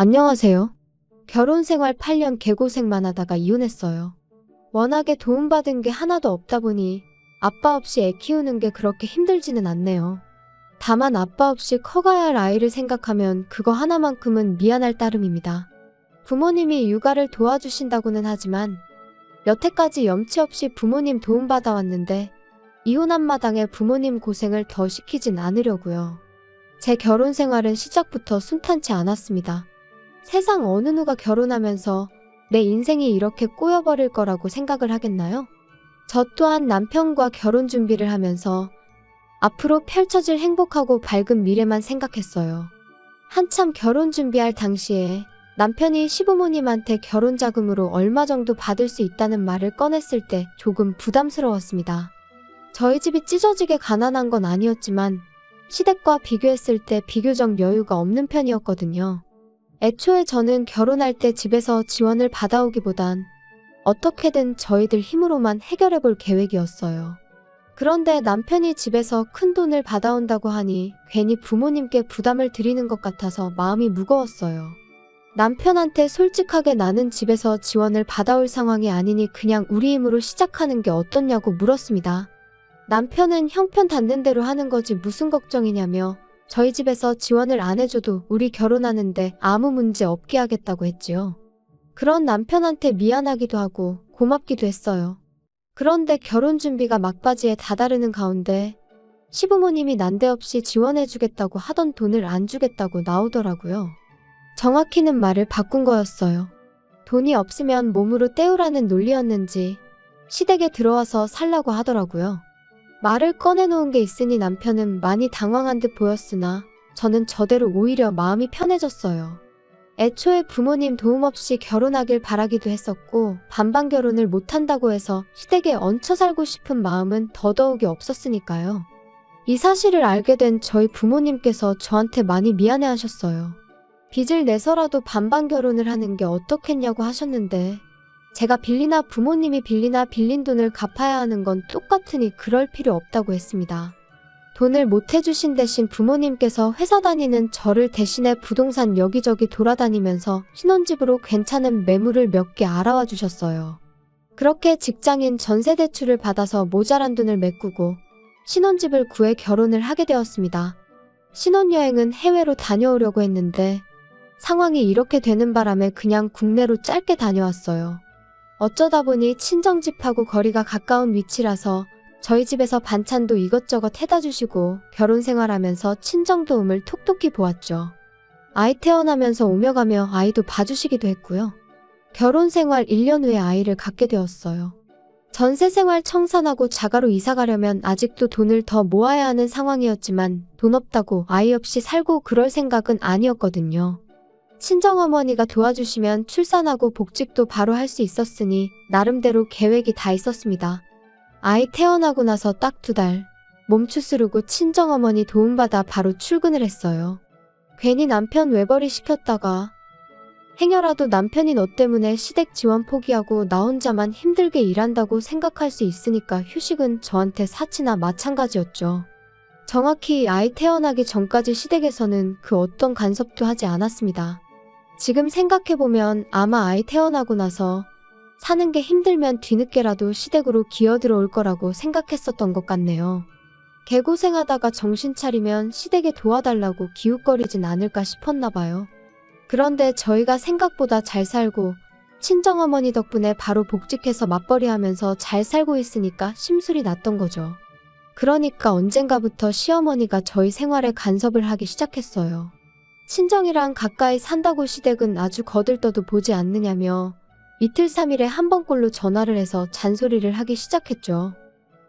안녕하세요. 결혼생활 8년 개고생만 하다가 이혼했어요. 워낙에 도움받은 게 하나도 없다 보니 아빠 없이 애 키우는 게 그렇게 힘들지는 않네요. 다만 아빠 없이 커가야 할 아이를 생각하면 그거 하나만큼은 미안할 따름입니다. 부모님이 육아를 도와주신다고는 하지만 여태까지 염치 없이 부모님 도움받아 왔는데 이혼한 마당에 부모님 고생을 더 시키진 않으려고요. 제 결혼 생활은 시작부터 순탄치 않았습니다. 세상 어느 누가 결혼하면서 내 인생이 이렇게 꼬여버릴 거라고 생각을 하겠나요? 저 또한 남편과 결혼 준비를 하면서 앞으로 펼쳐질 행복하고 밝은 미래만 생각했어요. 한참 결혼 준비할 당시에 남편이 시부모님한테 결혼 자금으로 얼마 정도 받을 수 있다는 말을 꺼냈을 때 조금 부담스러웠습니다. 저희 집이 찢어지게 가난한 건 아니었지만 시댁과 비교했을 때 비교적 여유가 없는 편이었거든요. 애초에 저는 결혼할 때 집에서 지원을 받아오기보단 어떻게든 저희들 힘으로만 해결해 볼 계획이었어요. 그런데 남편이 집에서 큰 돈을 받아온다고 하니 괜히 부모님께 부담을 드리는 것 같아서 마음이 무거웠어요. 남편한테 솔직하게 나는 집에서 지원을 받아올 상황이 아니니 그냥 우리 힘으로 시작하는 게 어떻냐고 물었습니다. 남편은 형편 닿는 대로 하는 거지 무슨 걱정이냐며 저희 집에서 지원을 안 해줘도 우리 결혼하는데 아무 문제 없게 하겠다고 했지요. 그런 남편한테 미안하기도 하고 고맙기도 했어요. 그런데 결혼 준비가 막바지에 다다르는 가운데 시부모님이 난데없이 지원해주겠다고 하던 돈을 안 주겠다고 나오더라고요. 정확히는 말을 바꾼 거였어요. 돈이 없으면 몸으로 때우라는 논리였는지 시댁에 들어와서 살라고 하더라고요. 말을 꺼내놓은 게 있으니 남편은 많이 당황한 듯 보였으나 저는 저대로 오히려 마음이 편해졌어요. 애초에 부모님 도움 없이 결혼하길 바라기도 했었고 반반 결혼을 못한다고 해서 시댁에 얹혀 살고 싶은 마음은 더더욱이 없었으니까요. 이 사실을 알게 된 저희 부모님께서 저한테 많이 미안해하셨어요. 빚을 내서라도 반반 결혼을 하는 게 어떻겠냐고 하셨는데 제가 빌리나 부모님이 빌리나 빌린 돈을 갚아야 하는 건 똑같으니 그럴 필요 없다고 했습니다. 돈을 못 해주신 대신 부모님께서 회사 다니는 저를 대신해 부동산 여기저기 돌아다니면서 신혼집으로 괜찮은 매물을 몇 개 알아와 주셨어요. 그렇게 직장인 전세 대출을 받아서 모자란 돈을 메꾸고 신혼집을 구해 결혼을 하게 되었습니다. 신혼여행은 해외로 다녀오려고 했는데 상황이 이렇게 되는 바람에 그냥 국내로 짧게 다녀왔어요. 어쩌다 보니 친정집하고 거리가 가까운 위치라서 저희 집에서 반찬도 이것저것 해다 주시고 결혼 생활하면서 친정 도움을 톡톡히 보았죠. 아이 태어나면서 오며 가며 아이도 봐주시기도 했고요. 결혼 생활 1년 후에 아이를 갖게 되었어요. 전세 생활 청산하고 자가로 이사 가려면 아직도 돈을 더 모아야 하는 상황이었지만 돈 없다고 아이 없이 살고 그럴 생각은 아니었거든요. 친정어머니가 도와주시면 출산하고 복직도 바로 할 수 있었으니 나름대로 계획이 다 있었습니다. 아이 태어나고 나서 딱 2달 몸 추스르고 친정어머니 도움받아 바로 출근을 했어요. 괜히 남편 외벌이 시켰다가 행여라도 남편이 너 때문에 시댁 지원 포기하고 나 혼자만 힘들게 일한다고 생각할 수 있으니까 휴식은 저한테 사치나 마찬가지였죠. 정확히 아이 태어나기 전까지 시댁에서는 그 어떤 간섭도 하지 않았습니다. 지금 생각해보면 아마 아이 태어나고 나서 사는 게 힘들면 뒤늦게라도 시댁으로 기어들어올 거라고 생각했었던 것 같네요. 개고생하다가 정신 차리면 시댁에 도와달라고 기웃거리진 않을까 싶었나 봐요. 그런데 저희가 생각보다 잘 살고 친정어머니 덕분에 바로 복직해서 맞벌이하면서 잘 살고 있으니까 심술이 났던 거죠. 그러니까 언젠가부터 시어머니가 저희 생활에 간섭을 하기 시작했어요. 친정이랑 가까이 산다고 시댁은 아주 거들떠도 보지 않느냐며 이틀 3일에 한 번꼴로 전화를 해서 잔소리를 하기 시작했죠.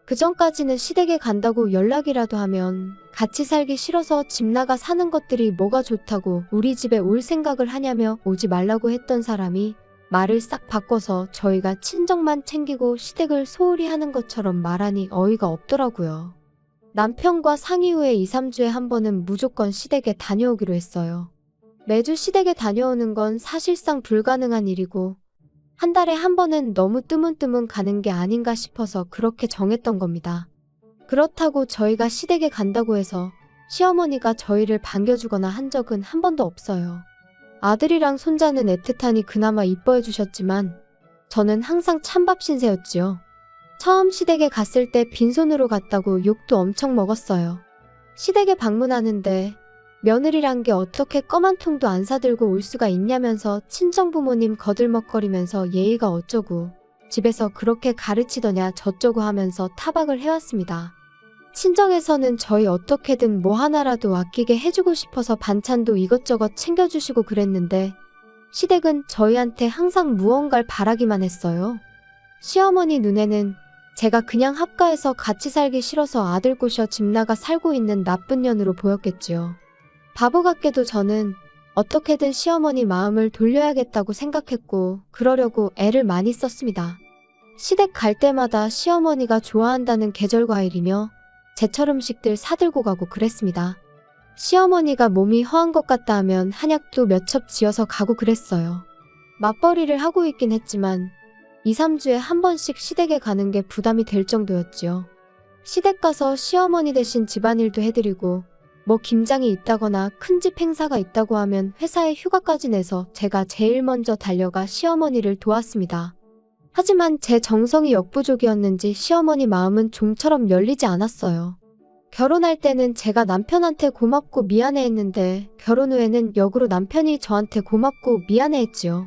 그전까지는 시댁에 간다고 연락이라도 하면 같이 살기 싫어서 집 나가 사는 것들이 뭐가 좋다고 우리 집에 올 생각을 하냐며 오지 말라고 했던 사람이 말을 싹 바꿔서 저희가 친정만 챙기고 시댁을 소홀히 하는 것처럼 말하니 어이가 없더라고요. 남편과 상의 후에 2, 3주에 한 번은 무조건 시댁에 다녀오기로 했어요. 매주 시댁에 다녀오는 건 사실상 불가능한 일이고 한 달에 한 번은 너무 뜨문뜨문 가는 게 아닌가 싶어서 그렇게 정했던 겁니다. 그렇다고 저희가 시댁에 간다고 해서 시어머니가 저희를 반겨주거나 한 적은 한 번도 없어요. 아들이랑 손자는 애틋하니 그나마 이뻐해 주셨지만 저는 항상 찬밥 신세였지요. 처음 시댁에 갔을 때 빈손으로 갔다고 욕도 엄청 먹었어요. 시댁에 방문하는데 며느리란 게 어떻게 껌 한 통도 안 사들고 올 수가 있냐면서 친정부모님 거들먹거리면서 예의가 어쩌고 집에서 그렇게 가르치더냐 저쩌고 하면서 타박을 해왔습니다. 친정에서는 저희 어떻게든 뭐 하나라도 아끼게 해주고 싶어서 반찬도 이것저것 챙겨주시고 그랬는데 시댁은 저희한테 항상 무언가를 바라기만 했어요. 시어머니 눈에는 제가 그냥 합가해서 같이 살기 싫어서 아들 꼬셔 집 나가 살고 있는 나쁜 년으로 보였겠지요. 바보 같게도 저는 어떻게든 시어머니 마음을 돌려야겠다고 생각했고 그러려고 애를 많이 썼습니다. 시댁 갈 때마다 시어머니가 좋아한다는 계절과일이며 제철 음식들 사들고 가고 그랬습니다. 시어머니가 몸이 허한 것 같다 하면 한약도 몇 첩 지어서 가고 그랬어요. 맞벌이를 하고 있긴 했지만 2, 3주에 한 번씩 시댁에 가는 게 부담이 될 정도였지요. 시댁 가서 시어머니 대신 집안일도 해드리고 뭐 김장이 있다거나 큰집 행사가 있다고 하면 회사에 휴가까지 내서 제가 제일 먼저 달려가 시어머니를 도왔습니다. 하지만 제 정성이 역부족이었는지 시어머니 마음은 좀처럼 열리지 않았어요. 결혼할 때는 제가 남편한테 고맙고 미안해했는데 결혼 후에는 역으로 남편이 저한테 고맙고 미안해했지요.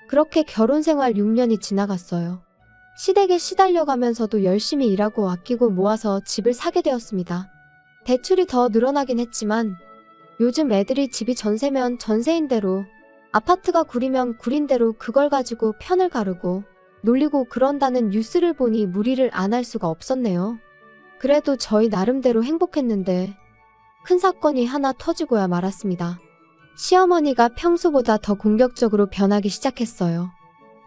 그렇게 결혼 생활 6년이 지나갔어요. 시댁에 시달려가면서도 열심히 일하고 아끼고 모아서 집을 사게 되었습니다. 대출이 더 늘어나긴 했지만 요즘 애들이 집이 전세면 전세인 대로 아파트가 구리면 구린 대로 그걸 가지고 편을 가르고 놀리고 그런다는 뉴스를 보니 무리를 안 할 수가 없었네요. 그래도 저희 나름대로 행복했는데 큰 사건이 하나 터지고야 말았습니다. 시어머니가 평소보다 더 공격적으로 변하기 시작했어요.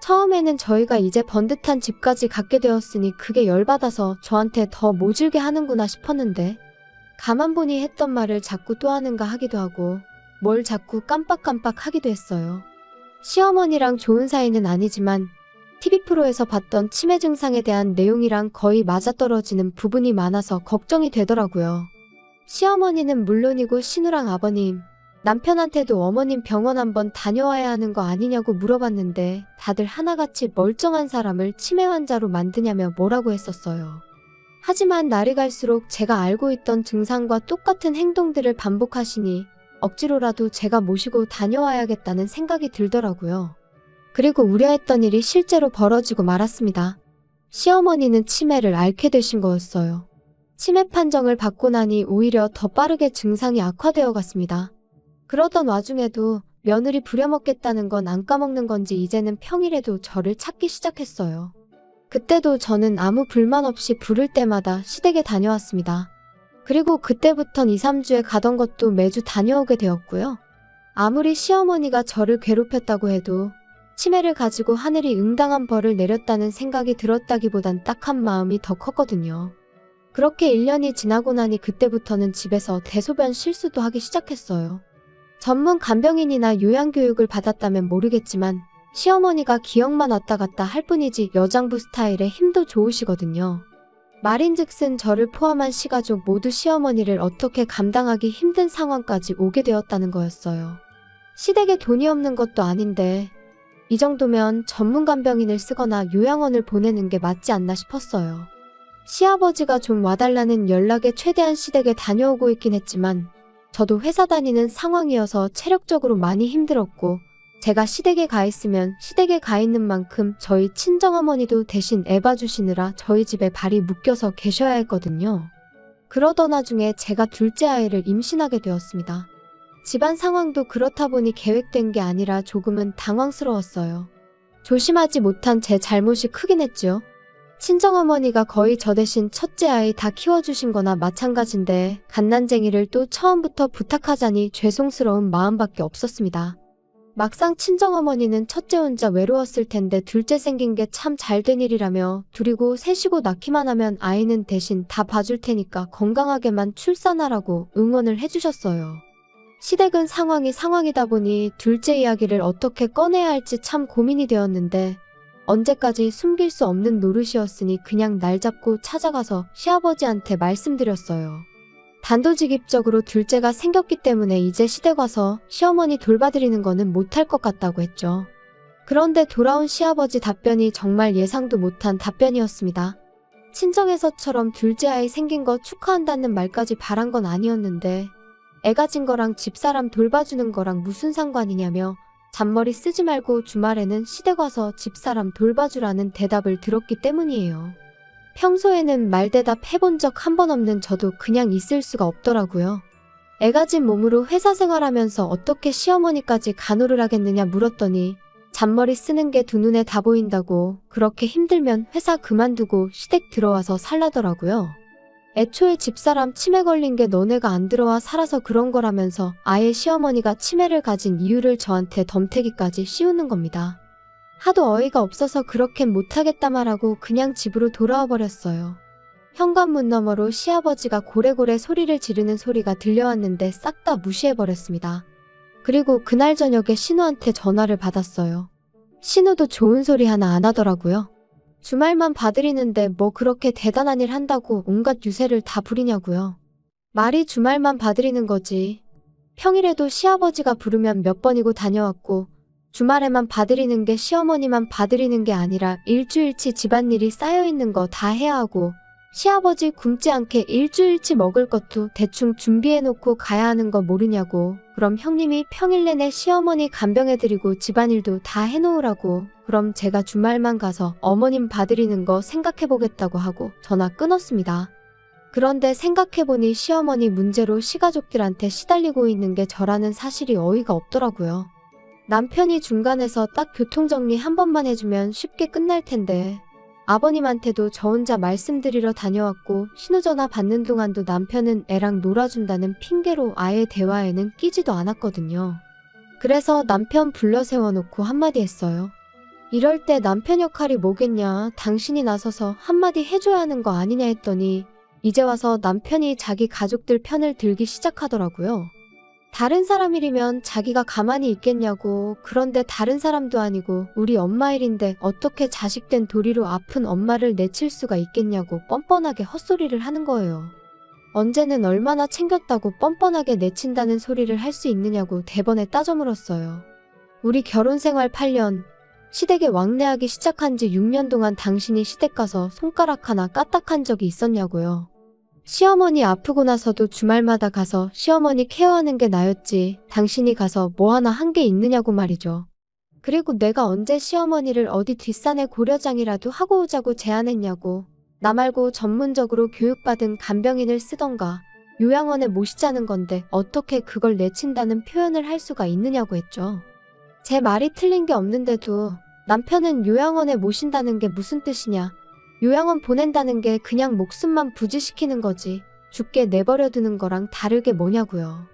처음에는 저희가 이제 번듯한 집까지 갖게 되었으니 그게 열받아서 저한테 더 모질게 하는구나 싶었는데 가만 보니 했던 말을 자꾸 또 하는가 하기도 하고 뭘 자꾸 깜빡깜빡 하기도 했어요. 시어머니랑 좋은 사이는 아니지만 TV 프로에서 봤던 치매 증상에 대한 내용이랑 거의 맞아떨어지는 부분이 많아서 걱정이 되더라고요. 시어머니는 물론이고 신우랑 아버님, 남편한테도 어머님 병원 한번 다녀와야 하는 거 아니냐고 물어봤는데 다들 하나같이 멀쩡한 사람을 치매 환자로 만드냐며 뭐라고 했었어요. 하지만 날이 갈수록 제가 알고 있던 증상과 똑같은 행동들을 반복하시니 억지로라도 제가 모시고 다녀와야겠다는 생각이 들더라고요. 그리고 우려했던 일이 실제로 벌어지고 말았습니다. 시어머니는 치매를 앓게 되신 거였어요. 치매 판정을 받고 나니 오히려 더 빠르게 증상이 악화되어 갔습니다. 그러던 와중에도 며느리 부려먹겠다는 건 안 까먹는 건지 이제는 평일에도 저를 찾기 시작했어요. 그때도 저는 아무 불만 없이 부를 때마다 시댁에 다녀왔습니다. 그리고 그때부턴 2, 3주에 가던 것도 매주 다녀오게 되었고요. 아무리 시어머니가 저를 괴롭혔다고 해도 치매를 가지고 하늘이 응당한 벌을 내렸다는 생각이 들었다기보단 딱한 마음이 더 컸거든요. 그렇게 1년이 지나고 나니 그때부터는 집에서 대소변 실수도 하기 시작했어요. 전문 간병인이나 요양교육을 받았다면 모르겠지만 시어머니가 기억만 왔다 갔다 할 뿐이지 여장부 스타일에 힘도 좋으시거든요. 말인즉슨 저를 포함한 시가족 모두 시어머니를 어떻게 감당하기 힘든 상황까지 오게 되었다는 거였어요. 시댁에 돈이 없는 것도 아닌데 이 정도면 전문 간병인을 쓰거나 요양원을 보내는 게 맞지 않나 싶었어요. 시아버지가 좀 와달라는 연락에 최대한 시댁에 다녀오고 있긴 했지만 저도 회사 다니는 상황이어서 체력적으로 많이 힘들었고 제가 시댁에 가 있으면 시댁에 가 있는 만큼 저희 친정어머니도 대신 애 봐주시느라 저희 집에 발이 묶여서 계셔야 했거든요. 그러던 와중에 제가 둘째 아이를 임신하게 되었습니다. 집안 상황도 그렇다 보니 계획된 게 아니라 조금은 당황스러웠어요. 조심하지 못한 제 잘못이 크긴 했죠. 친정어머니가 거의 저 대신 첫째 아이 다 키워주신 거나 마찬가지인데 갓난쟁이를 또 처음부터 부탁하자니 죄송스러운 마음밖에 없었습니다. 막상 친정어머니는 첫째 혼자 외로웠을 텐데 둘째 생긴 게 참 잘된 일이라며 둘이고 셋이고 낳기만 하면 아이는 대신 다 봐줄 테니까 건강하게만 출산하라고 응원을 해주셨어요. 시댁은 상황이다 보니 둘째 이야기를 어떻게 꺼내야 할지 참 고민이 되었는데 언제까지 숨길 수 없는 노릇이었으니 그냥 날 잡고 찾아가서 시아버지한테 말씀드렸어요. 단도직입적으로 둘째가 생겼기 때문에 이제 시댁 와서 시어머니 돌봐드리는 거는 못할 것 같다고 했죠. 그런데 돌아온 시아버지 답변이 정말 예상도 못한 답변이었습니다. 친정에서처럼 둘째 아이 생긴 거 축하한다는 말까지 바란 건 아니었는데 애 가진 거랑 집사람 돌봐주는 거랑 무슨 상관이냐며 잔머리 쓰지 말고 주말에는 시댁 와서 집사람 돌봐주라는 대답을 들었기 때문이에요. 평소에는 말대답 해본 적 한 번 없는 저도 그냥 있을 수가 없더라고요. 애 가진 몸으로 회사 생활하면서 어떻게 시어머니까지 간호를 하겠느냐 물었더니 잔머리 쓰는 게 두 눈에 다 보인다고 그렇게 힘들면 회사 그만두고 시댁 들어와서 살라더라고요. 애초에 집사람 치매 걸린 게 너네가 안 들어와 살아서 그런 거라면서 아예 시어머니가 치매를 가진 이유를 저한테 덤태기까지 씌우는 겁니다. 하도 어이가 없어서 그렇게는 못하겠다 말하고 그냥 집으로 돌아와 버렸어요. 현관문 너머로 시아버지가 고래고래 소리를 지르는 소리가 들려왔는데 싹 다 무시해버렸습니다. 그리고 그날 저녁에 신우한테 전화를 받았어요. 신우도 좋은 소리 하나 안 하더라고요. 주말만 봐드리는데 뭐 그렇게 대단한 일 한다고 온갖 유세를 다 부리냐고요. 말이 주말만 봐드리는 거지. 평일에도 시아버지가 부르면 몇 번이고 다녀왔고 주말에만 봐드리는 게 시어머니만 봐드리는 게 아니라 일주일치 집안일이 쌓여있는 거 다 해야 하고 시아버지 굶지 않게 일주일치 먹을 것도 대충 준비해놓고 가야 하는 거 모르냐고. 그럼 형님이 평일 내내 시어머니 간병해드리고 집안일도 다 해놓으라고. 그럼 제가 주말만 가서 어머님 봐드리는 거 생각해보겠다고 하고 전화 끊었습니다. 그런데 생각해보니 시어머니 문제로 시가족들한테 시달리고 있는 게 저라는 사실이 어이가 없더라고요. 남편이 중간에서 딱 교통정리 한 번만 해주면 쉽게 끝날 텐데 아버님한테도 저 혼자 말씀드리러 다녀왔고 신우전화 받는 동안도 남편은 애랑 놀아준다는 핑계로 아예 대화에는 끼지도 않았거든요. 그래서 남편 불러 세워놓고 한마디 했어요. 이럴 때 남편 역할이 뭐겠냐, 당신이 나서서 한마디 해줘야 하는 거 아니냐 했더니 이제 와서 남편이 자기 가족들 편을 들기 시작하더라고요. 다른 사람 일이면 자기가 가만히 있겠냐고. 그런데 다른 사람도 아니고 우리 엄마 일인데 어떻게 자식된 도리로 아픈 엄마를 내칠 수가 있겠냐고 뻔뻔하게 헛소리를 하는 거예요. 언제는 얼마나 챙겼다고 뻔뻔하게 내친다는 소리를 할 수 있느냐고 대번에 따져 물었어요. 우리 결혼생활 8년, 시댁에 왕래하기 시작한 지 6년 동안 당신이 시댁 가서 손가락 하나 까딱한 적이 있었냐고요. 시어머니 아프고 나서도 주말마다 가서 시어머니 케어하는 게 나였지 당신이 가서 뭐 하나 한 게 있느냐고 말이죠. 그리고 내가 언제 시어머니를 어디 뒷산에 고려장이라도 하고 오자고 제안했냐고. 나 말고 전문적으로 교육받은 간병인을 쓰던가 요양원에 모시자는 건데 어떻게 그걸 내친다는 표현을 할 수가 있느냐고 했죠. 제 말이 틀린 게 없는데도 남편은 요양원에 모신다는 게 무슨 뜻이냐, 요양원 보낸다는 게 그냥 목숨만 부지시키는 거지 죽게 내버려 두는 거랑 다르게 뭐냐고요.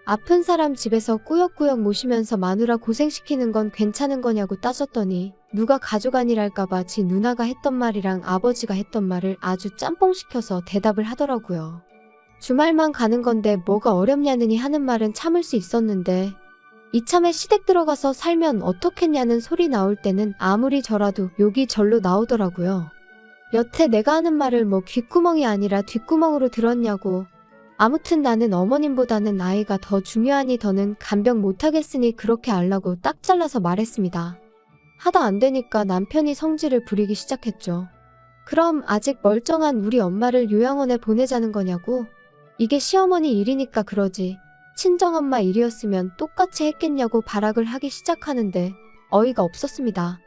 아픈 사람 집에서 꾸역꾸역 모시면서 마누라 고생시키는 건 괜찮은 거냐고 따졌더니 누가 가족 아니랄까봐 지 누나가 했던 말이랑 아버지가 했던 말을 아주 짬뽕시켜서 대답을 하더라고요. 주말만 가는 건데 뭐가 어렵냐느니 하는 말은 참을 수 있었는데 이참에 시댁 들어가서 살면 어떻겠냐는 소리 나올 때는 아무리 저라도 욕이 절로 나오더라고요. 여태 내가 하는 말을 뭐 귓구멍이 아니라 뒷구멍으로 들었냐고. 아무튼 나는 어머님보다는 아이가 더 중요하니 더는 간병 못하겠으니 그렇게 알라고 딱 잘라서 말했습니다. 하다 안 되니까 남편이 성질을 부리기 시작했죠. 그럼 아직 멀쩡한 우리 엄마를 요양원에 보내자는 거냐고. 이게 시어머니 일이니까 그러지 친정엄마 일이었으면 똑같이 했겠냐고 발악을 하기 시작하는데 어이가 없었습니다.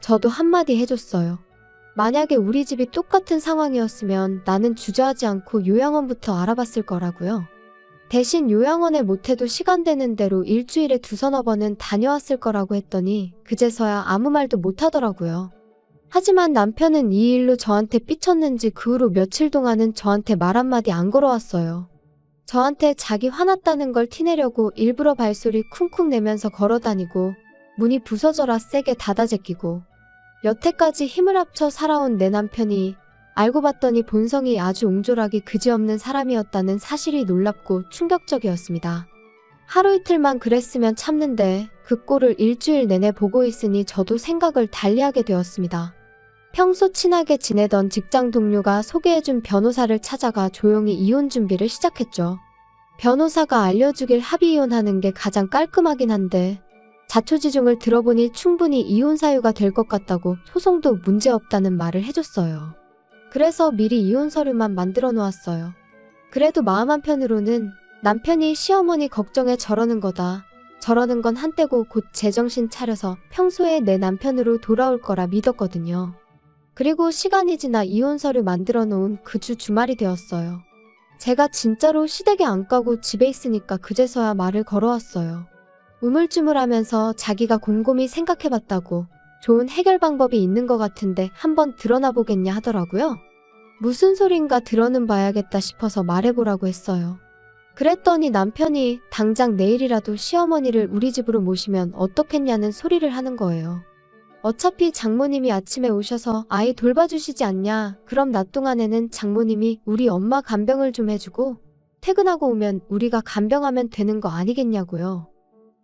저도 한마디 해줬어요. 만약에 우리 집이 똑같은 상황이었으면 나는 주저하지 않고 요양원부터 알아봤을 거라고요. 대신 요양원에 못해도 시간 되는 대로 일주일에 2~3번은 다녀왔을 거라고 했더니 그제서야 아무 말도 못하더라고요. 하지만 남편은 이 일로 저한테 삐쳤는지 그 후로 며칠 동안은 저한테 말 한마디 안 걸어왔어요. 저한테 자기 화났다는 걸 티내려고 일부러 발소리 쿵쿵 내면서 걸어다니고 문이 부서져라 세게 닫아 제끼고 여태까지 힘을 합쳐 살아온 내 남편이 알고 봤더니 본성이 아주 옹졸하기 그지없는 사람이었다는 사실이 놀랍고 충격적이었습니다. 하루 이틀만 그랬으면 참는데 그 꼴을 일주일 내내 보고 있으니 저도 생각을 달리하게 되었습니다. 평소 친하게 지내던 직장 동료가 소개해준 변호사를 찾아가 조용히 이혼 준비를 시작했죠. 변호사가 알려주길 합의 이혼하는 게 가장 깔끔하긴 한데 자초지종을 들어보니 충분히 이혼 사유가 될 것 같다고 소송도 문제없다는 말을 해줬어요. 그래서 미리 이혼 서류만 만들어 놓았어요. 그래도 마음 한편으로는 남편이 시어머니 걱정에 저러는 거다. 저러는 건 한때고 곧 제정신 차려서 평소에 내 남편으로 돌아올 거라 믿었거든요. 그리고 시간이 지나 이혼 서류 만들어 놓은 그 주 주말이 되었어요. 제가 진짜로 시댁에 안 가고 집에 있으니까 그제서야 말을 걸어왔어요. 우물쭈물하면서 자기가 곰곰이 생각해봤다고 좋은 해결 방법이 있는 것 같은데 한번 드러나 보겠냐 하더라고요. 무슨 소린가 들어는 봐야겠다 싶어서 말해보라고 했어요. 그랬더니 남편이 당장 내일이라도 시어머니를 우리 집으로 모시면 어떻겠냐는 소리를 하는 거예요. 어차피 장모님이 아침에 오셔서 아이 돌봐주시지 않냐. 그럼 낮 동안에는 장모님이 우리 엄마 간병을 좀 해주고 퇴근하고 오면 우리가 간병하면 되는 거 아니겠냐고요.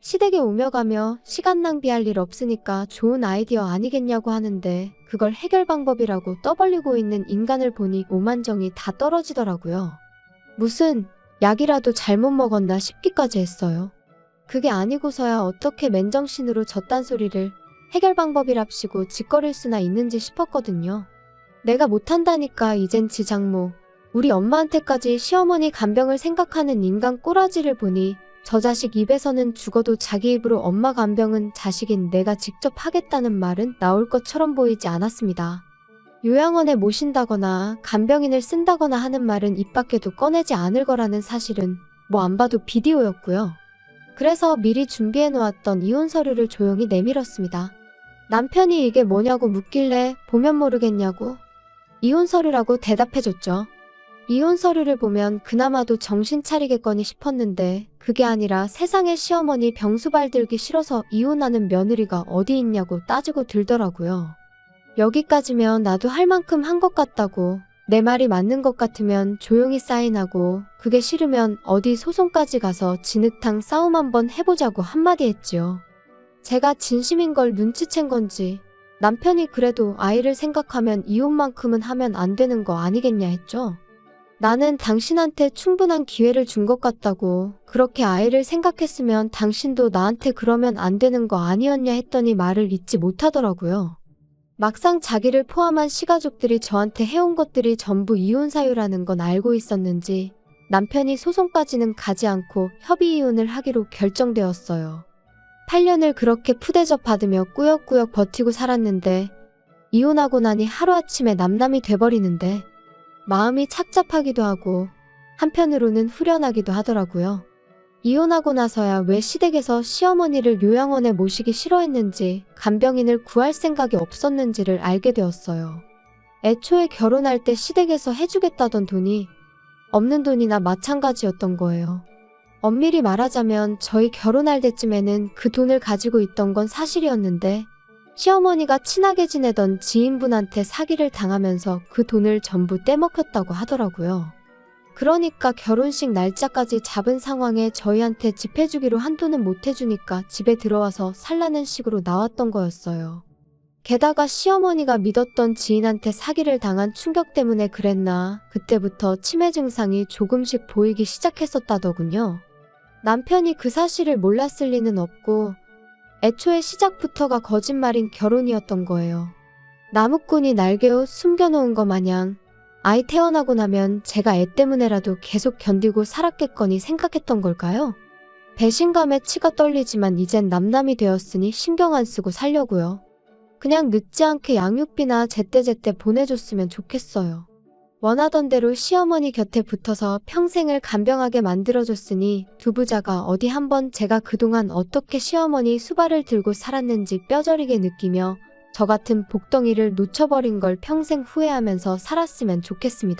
시댁에 오며 가며 시간 낭비할 일 없으니까 좋은 아이디어 아니겠냐고 하는데 그걸 해결 방법이라고 떠벌리고 있는 인간을 보니 오만정이 다 떨어지더라고요. 무슨 약이라도 잘못 먹었나 싶기까지 했어요. 그게 아니고서야 어떻게 맨정신으로 저딴 소리를 해결 방법이랍시고 짓거릴 수나 있는지 싶었거든요. 내가 못한다니까 이젠 지 장모, 우리 엄마한테까지 시어머니 간병을 생각하는 인간 꼬라지를 보니 저 자식 입에서는 죽어도 자기 입으로 엄마 간병은 자식인 내가 직접 하겠다는 말은 나올 것처럼 보이지 않았습니다. 요양원에 모신다거나 간병인을 쓴다거나 하는 말은 입 밖에도 꺼내지 않을 거라는 사실은 뭐 안 봐도 비디오였고요. 그래서 미리 준비해 놓았던 이혼 서류를 조용히 내밀었습니다. 남편이 이게 뭐냐고 묻길래 보면 모르겠냐고 이혼 서류라고 대답해줬죠. 이혼 서류를 보면 그나마도 정신 차리겠거니 싶었는데 그게 아니라 세상에 시어머니 병수발 들기 싫어서 이혼하는 며느리가 어디 있냐고 따지고 들더라고요. 여기까지면 나도 할 만큼 한 것 같다고, 내 말이 맞는 것 같으면 조용히 사인하고 그게 싫으면 어디 소송까지 가서 진흙탕 싸움 한번 해보자고 한마디 했지요. 제가 진심인 걸 눈치챈 건지 남편이 그래도 아이를 생각하면 이혼만큼은 하면 안 되는 거 아니겠냐 했죠. 나는 당신한테 충분한 기회를 준 것 같다고, 그렇게 아이를 생각했으면 당신도 나한테 그러면 안 되는 거 아니었냐 했더니 말을 잇지 못하더라고요. 막상 자기를 포함한 시가족들이 저한테 해온 것들이 전부 이혼 사유라는 건 알고 있었는지 남편이 소송까지는 가지 않고 협의 이혼을 하기로 결정되었어요. 8년을 그렇게 푸대접 받으며 꾸역꾸역 버티고 살았는데 이혼하고 나니 하루아침에 남남이 돼버리는데 마음이 착잡하기도 하고 한편으로는 후련하기도 하더라고요. 이혼하고 나서야 왜 시댁에서 시어머니를 요양원에 모시기 싫어했는지, 간병인을 구할 생각이 없었는지를 알게 되었어요. 애초에 결혼할 때 시댁에서 해주겠다던 돈이 없는 돈이나 마찬가지였던 거예요. 엄밀히 말하자면 저희 결혼할 때쯤에는 그 돈을 가지고 있던 건 사실이었는데 시어머니가 친하게 지내던 지인분한테 사기를 당하면서 그 돈을 전부 떼먹혔다고 하더라고요. 그러니까 결혼식 날짜까지 잡은 상황에 저희한테 집 해주기로 한 돈은 못 해주니까 집에 들어와서 살라는 식으로 나왔던 거였어요. 게다가 시어머니가 믿었던 지인한테 사기를 당한 충격 때문에 그랬나 그때부터 치매 증상이 조금씩 보이기 시작했었다더군요. 남편이 그 사실을 몰랐을 리는 없고 애초에 시작부터가 거짓말인 결혼이었던 거예요. 나무꾼이 날개옷 숨겨놓은 거 마냥 아이 태어나고 나면 제가 애 때문에라도 계속 견디고 살았겠거니 생각했던 걸까요? 배신감에 치가 떨리지만 이젠 남남이 되었으니 신경 안 쓰고 살려고요. 그냥 늦지 않게 양육비나 제때제때 보내줬으면 좋겠어요. 원하던 대로 시어머니 곁에 붙어서 평생을 간병하게 만들어줬으니 두 부자가 어디 한번 제가 그동안 어떻게 시어머니 수발을 들고 살았는지 뼈저리게 느끼며 저 같은 복덩이를 놓쳐버린 걸 평생 후회하면서 살았으면 좋겠습니다.